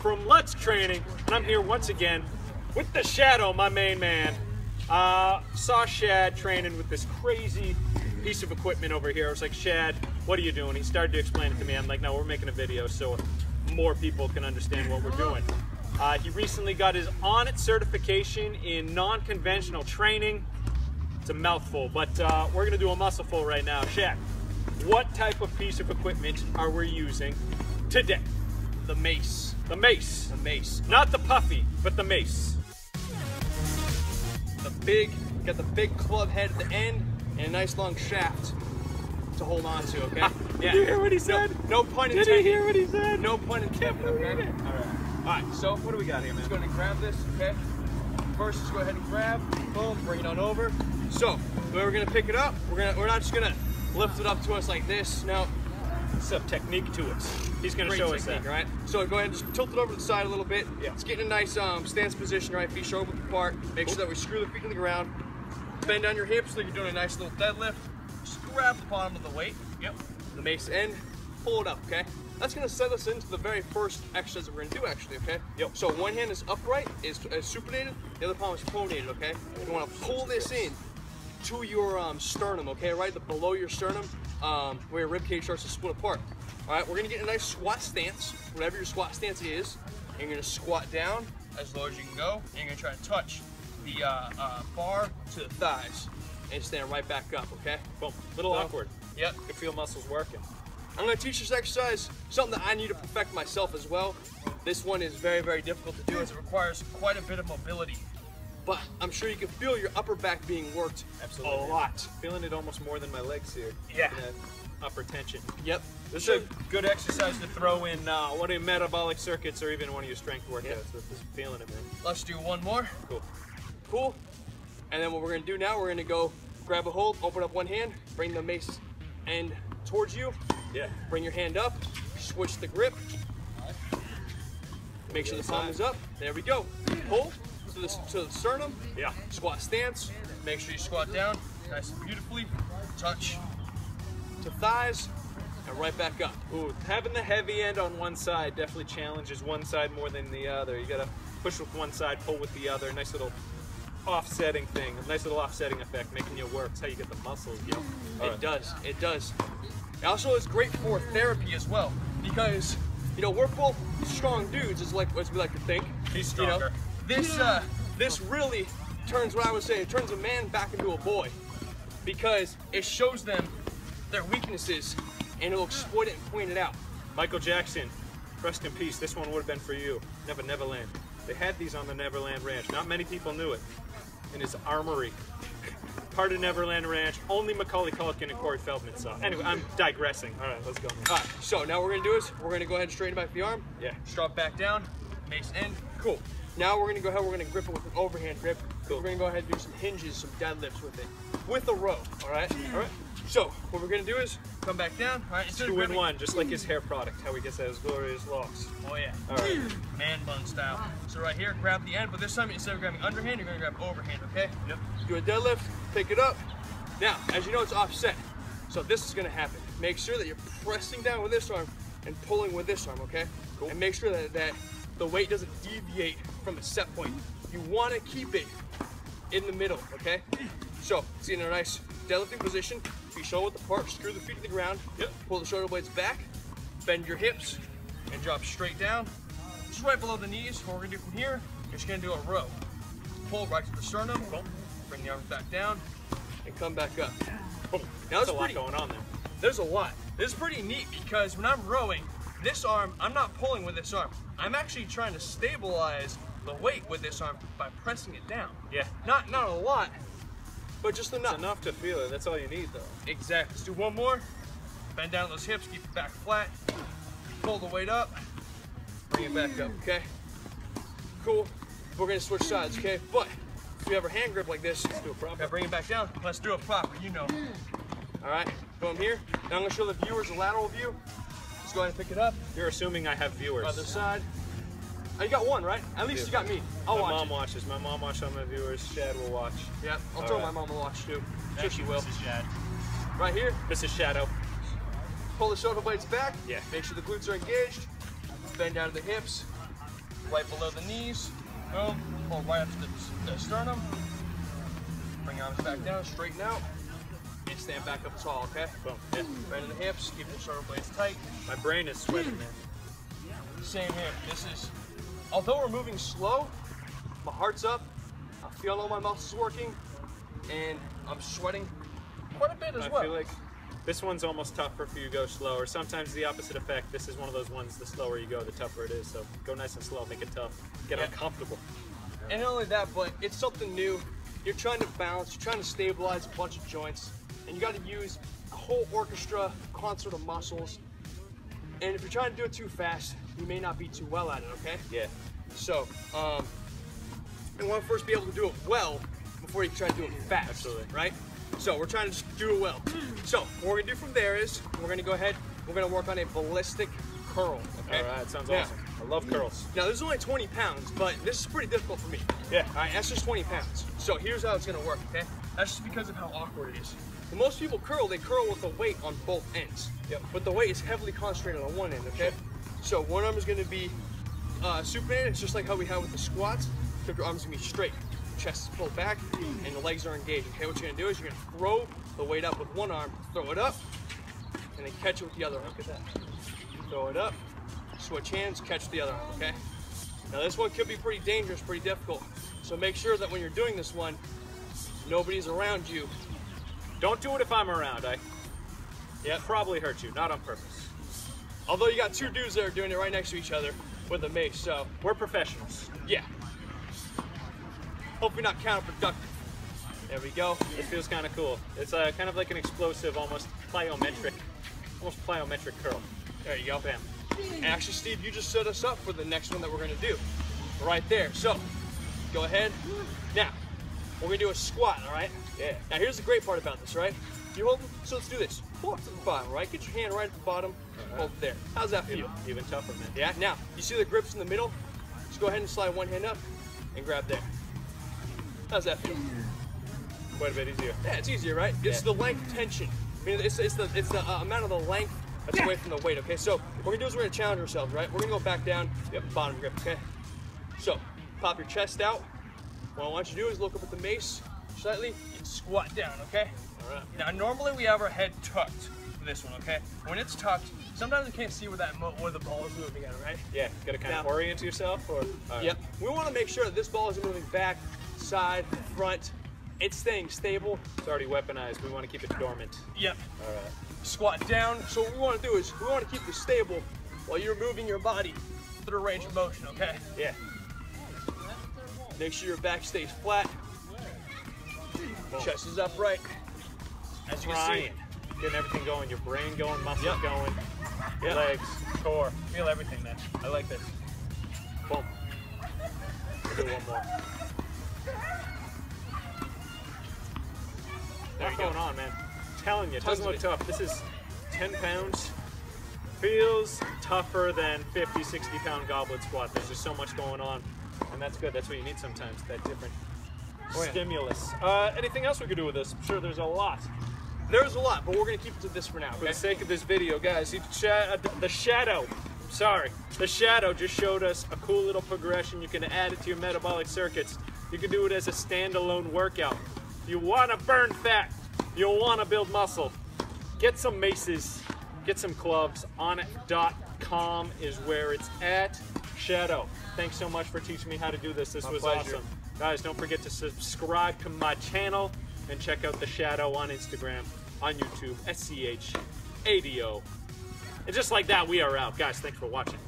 from Lutsk Training, and I'm here once again with the Schadow, my main man. Saw Shad training with this crazy piece of equipment over here. I was like, Shad, what are you doing? He started to explain it to me. I'm like, no, we're making a video so more people can understand what we're doing. He recently got his ONNIT certification in non-conventional training. It's a mouthful, but we're gonna do a muscleful right now. Shad, what type of piece of equipment are we using today? The mace. The mace. The mace. Not the puffy, but the mace. Got the big club head at the end and a nice long shaft to hold on to, okay? Yeah. Did you hear what he said? No pun intended. Did you hear what he said? No pun intended, okay? Alright, so what do we got here, man? Just going to grab this, okay? First, just go ahead and grab, boom, bring it on over. So, the way we're going to pick it up, we're not just going to lift it up to us like this. No. Some technique to it. He's going to show us that. Right? So go ahead and just tilt it over to the side a little bit. Yeah. Let's get in a nice stance position, right? Feet shoulder width apart. Make sure that we screw the feet to the ground. Bend down your hips like you're doing a nice little deadlift. Just grab the bottom of the weight. Yep. The mace end. Pull it up, okay? That's going to set us into the very first exercise that we're going to do, actually, okay? Yep. So one hand is upright, is supinated. The other palm is pronated, okay? You want to pull this in to your sternum, okay? Right below your sternum, where your rib cage starts to split apart. All right, we're gonna get a nice squat stance, whatever your squat stance is. And you're gonna squat down as low as you can go, and you're gonna try to touch the bar to the thighs, and stand right back up, okay? Boom. Little awkward. Yep. You can feel muscles working. I'm gonna teach this exercise, something that I need to perfect myself as well. This one is very, very difficult to do as it requires quite a bit of mobility. But I'm sure you can feel your upper back being worked. Absolutely. A lot. Feeling it almost more than my legs here. Yeah. Upper tension. Yep. This is a good exercise to throw in one of your metabolic circuits or even one of your strength workouts. Yep. Just feeling it, man. Let's do one more. Cool. Cool. And then what we're gonna do now, we're gonna go grab a hold, open up one hand, bring the mace end towards you. Yeah. Bring your hand up, switch the grip. Make sure the palm is up. There we go. Pull to the sternum. Yeah. Squat stance. Make sure you squat down nice and beautifully. Touch to thighs and right back up. Ooh, having the heavy end on one side definitely challenges one side more than the other. You gotta push with one side, pull with the other. Nice little offsetting thing, a nice little offsetting effect, making you work. That's how you get the muscles, you know? It does, it does. It also is great for therapy as well, because, you know, we're both strong dudes, as we like to think. He's stronger. You know, this really turns, what I would say, it turns a man back into a boy, because it shows them their weaknesses and it'll exploit it and point it out. Michael Jackson, rest in peace. This one would have been for you. Neverland. They had these on the Neverland Ranch. Not many people knew it. In his armory. Part of Neverland Ranch. Only Macaulay Culkin and Corey Feldman saw. Anyway, I'm digressing. All right, let's go. All right, so now what we're gonna do is we're gonna go ahead and straighten back the arm. Yeah. Drop back down, mace end. Cool. Now we're gonna go ahead, we're gonna grip it with an overhand grip. Cool. We're gonna go ahead and do some hinges, some deadlifts with it. With a row, all right? All right. So what we're gonna do is come back down, all right? Two in one, just like his hair product, how he gets those glorious locks. Oh yeah. All right. Man bun style. So right here, grab the end, but this time instead of grabbing underhand, you're gonna grab overhand, okay? Yep. Do a deadlift, pick it up. Now, as you know, it's offset. So this is gonna happen. Make sure that you're pressing down with this arm and pulling with this arm, okay? Cool. And make sure that the weight doesn't deviate from the set point. You wanna keep it in the middle, okay? So, it's in a nice deadlifting position. Feet shoulder width apart, screw the feet to the ground. Yep. Pull the shoulder blades back, bend your hips, and drop straight down. Just right below the knees. What we're gonna do from here, you're just gonna do a row. Pull right to the sternum, bring the arms back down, and come back up. Now there's a lot going on there. There's a lot. This is pretty neat because when I'm rowing, this arm, I'm not pulling with this arm. I'm actually trying to stabilize the weight with this arm by pressing it down. Yeah. Not a lot, but just enough. It's enough to feel it. That's all you need, though. Exactly. Let's do one more. Bend down those hips, keep your back flat. Pull the weight up, bring it back up, okay? Cool. We're gonna switch sides, okay? But if you have a hand grip like this, let's do it proper. Bring it back down. Let's do it proper, you know. All right, boom here. Now I'm gonna show the viewers a lateral view. Let's go ahead and pick it up. You're assuming I have viewers. Other side. Oh, you got one, right? At least you got me. I'll watch. My mom watches. My mom watches all my viewers. Shad will watch. Yeah, I'll tell my mom to watch too. Sure she will. Mrs. Shad. Right here. Mrs. Schadow. Pull the shoulder blades back. Yeah. Make sure the glutes are engaged. Bend down to the hips. right below the knees. Boom. Pull right up to the sternum. Bring your arms back down, straighten out, and stand back up tall, okay? Boom. Yeah. Right in the hips, keep the shoulder blades tight. My brain is sweating, man. Same here. This is, although we're moving slow, my heart's up, I feel all my muscles working, and I'm sweating quite a bit as well. I feel like this one's almost tougher if you go slower. Sometimes the opposite effect. This is one of those ones, the slower you go, the tougher it is. So go nice and slow, make it tough, get uncomfortable. And not only that, but it's something new. You're trying to balance, you're trying to stabilize a bunch of joints, and you got to use a whole orchestra, concert of muscles. And if you're trying to do it too fast, you may not be too well at it, okay? Yeah. So, you want to first be able to do it well before you try to do it fast. Absolutely. Right? So we're trying to just do it well. So what we're gonna do from there is we're gonna go ahead, we're gonna work on a ballistic curl, okay? All right, sounds awesome. I love curls. Now this is only 20 pounds, but this is pretty difficult for me. Yeah. All right, that's just 20 pounds. So here's how it's gonna work, okay? That's just because of how awkward it is. When most people curl, they curl with the weight on both ends. Yep. But the weight is heavily concentrated on one end, okay? So one arm is gonna be supinated. It's just like how we have with the squats. So your arm's gonna be straight. Chest is pulled back, and the legs are engaged. Okay, what you're gonna do is you're gonna throw the weight up with one arm, throw it up, and then catch it with the other arm. Look at that. Throw it up, switch hands, catch the other arm, okay? Now this one could be pretty dangerous, pretty difficult. So make sure that when you're doing this one, nobody's around you. Don't do it if I'm around. Yeah, probably hurt you, not on purpose. Although you got two dudes that are doing it right next to each other with a mace, so. We're professionals. Yeah. Hopefully not counterproductive. There we go. This feels kind of cool. It's kind of like an explosive, almost plyometric curl. There you go. Bam. And actually, Steve, you just set us up for the next one that we're gonna do. Right there. So, go ahead. Now, we're gonna do a squat, all right? Yeah. Now, here's the great part about this, right? You hold, so let's do this. Pull up to the bottom, right? Get your hand right at the bottom, hold it there. How's that feel? Even tougher, man. Yeah, now, you see the grips in the middle? Just go ahead and slide one hand up and grab there. How's that feel? Quite a bit easier. Yeah, it's easier, right? It's the length tension. I mean, it's the amount of the length that's away from the weight, okay? So what we're gonna do is we're gonna challenge ourselves, right? We're gonna go back down, bottom grip, okay? So, pop your chest out. What I want you to do is look up at the mace slightly and squat down, okay? All right. Now, normally we have our head tucked for this one, okay? When it's tucked, sometimes we can't see where the ball is moving at, right? Yeah, gotta kind of orient yourself, or? Yep. We wanna make sure that this ball isn't moving back, side, front. It's staying stable. It's already weaponized. We want to keep it dormant. Yep. All right. Squat down. So what we want to do is we want to keep this stable while you're moving your body through range of motion, okay? Yeah. Make sure your back stays flat. Chest is upright. As you can see. Getting everything going. Your brain going, muscles going, legs, core. Feel everything, man. I like this. Boom. We'll do one more. What's going on, man? I'm telling you, it doesn't look tough. This is 10 pounds. Feels tougher than 50, 60 pound goblet squat. There's just so much going on. And that's good. That's what you need sometimes, that different stimulus. Anything else we could do with this? I'm sure there's a lot. There's a lot, but we're going to keep it to this for now. For the sake of this video, guys, the Schadow just showed us a cool little progression. You can add it to your metabolic circuits. You can do it as a standalone workout. You want to burn fat, you want to build muscle, get some maces, get some clubs. ONNIT.com is where it's at. Schadow, thanks so much for teaching me how to do this. This was awesome. Guys, don't forget to subscribe to my channel and check out the Schadow on Instagram, on YouTube, SCHADO. And just like that, we are out. Guys, thanks for watching.